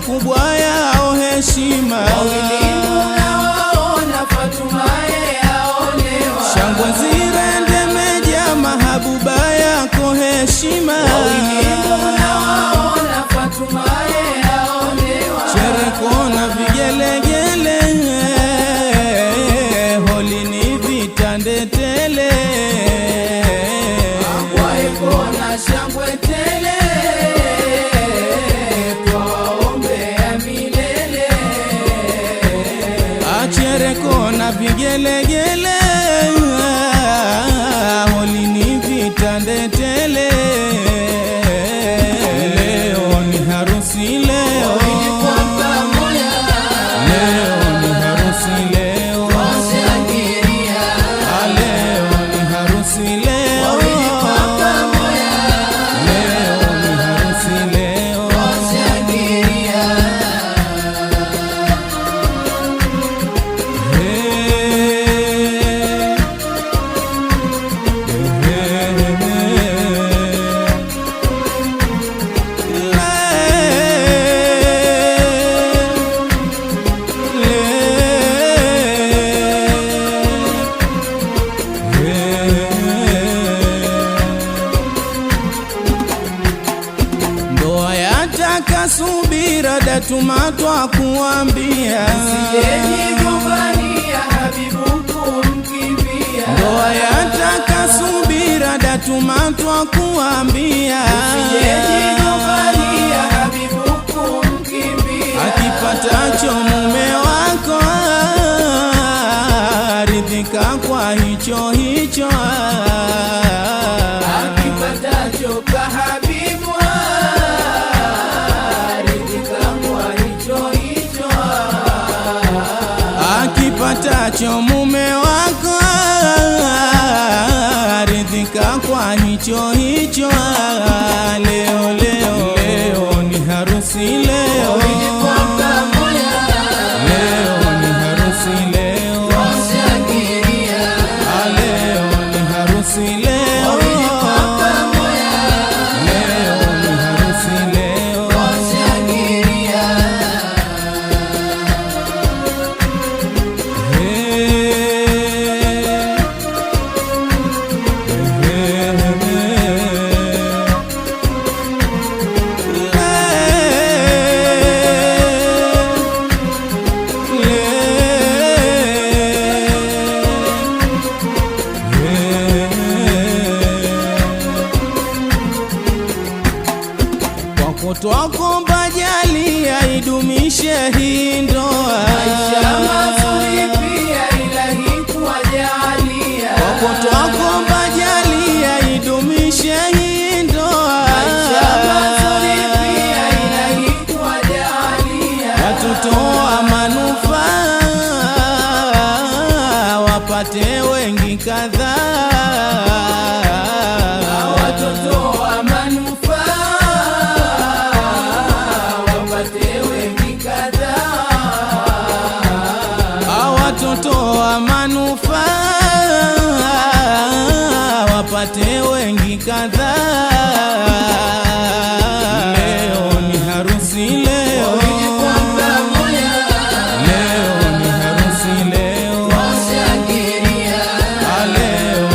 makubwa yao heshima. Wawili unawaona Fatuma yaolewa. Shangwe zirende meja mahabuba yako heshima. Wawili unawaona Fatuma yaolewa. Chereko na vigelegele holi ni vitande tele. Waeko na shangwe tele twaombea milele. Chereko na vigelegele holi ni vitande tele. Leo ni harusi leo. Leo ni harusi leo. Leo ni harusi leo. Leo ni harusi leo. Ndoa yataka subira, datumatwa kuambia Siyejigombania Habibu kumkimbia. ndoa yataka subira, datumatwa kuambia Siyejigombania Habibu kumkimbia. akipatacho mume wako ridhika kwa hicho hicho. Akipatacho kahabibu ridhika kwa hicho hicho. Akipatacho mume wako ridhika kwa hicho hicho. Leo leo leo ni harusi leo. Leo ni harusi leo. Leo ni harusi leo. Leo ni harusi leo. Twakomba jalia idumishe hii ndoa. Maisha mazuri pia Ilahi kuwajalia. Twakomba jalia idumishe hii ndoa. Maisha mazuri pia Ilahi kuwajalia. Watoto wa manufaa wapate wengi kadhaa. Watoto wa manufaa wapate wengi kadhaa. Watoto wa manufaa wapate wengi kadhaa. Leo ni harusi leo. Leo ni harusi leo. Leo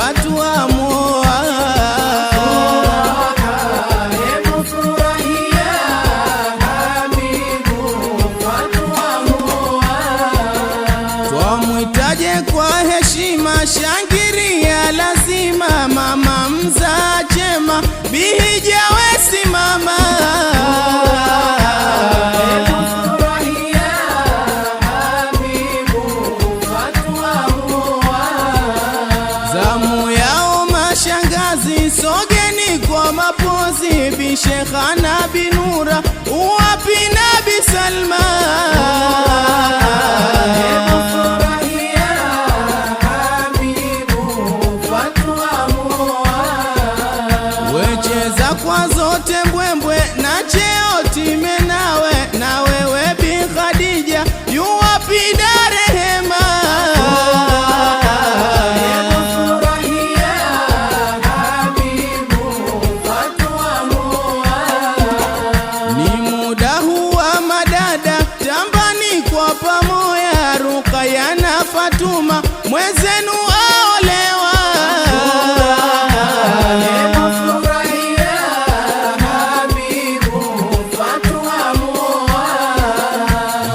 Fatwa Moa. Hebu furahia Habibu Fatwa Moa. Twamwitaje kwa heshima, shangiria lazima, mama mzaa chema, Bihija we simama. Hebu furahia Habibu Fatwa Moa. Zamu yao mashangazi, sogeni kwa mapozi, Bishekha na Binura, uwapi Nabi Salma. Hebu furahia Habibu Fatwa Moa. Wecheza kwa zote mbwembwe na cheo time nawe, na wewe Bi Khadija, yuwapi Darehema. Hebu furahia Habibu Fatwa Moa. Ni muda huwa madada, tambani kwa pamoja, Ruqayya na Fatuma, mwezenu aolewa. Hebu furahia Habibu Fatwa Moa.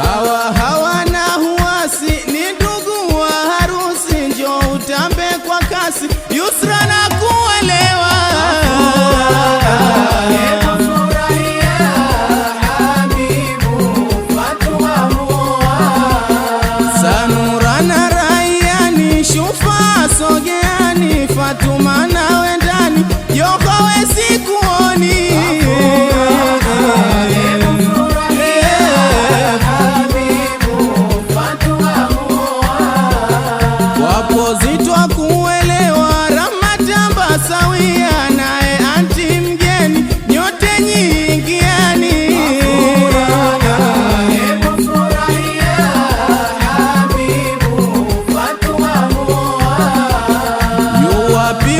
Hawa hawana huasi, ni ndugu wa harusi, njoo utambe kwa kasi, Yusra na kuelewa. Hebu furahia Habibu Fatwa Moa. Sanura na Rayani, Shufa sogeani, Fatuma nawe ndani, Yoko we sikuoni. Hebu furahia Habibu Fatwa Moa. Wapo zitwa kuelewa, Ramatamba sawia, naye anti mgeni, nyote nyingiani. Hebu furahia Habibu Fatwa Moa. Yuwapi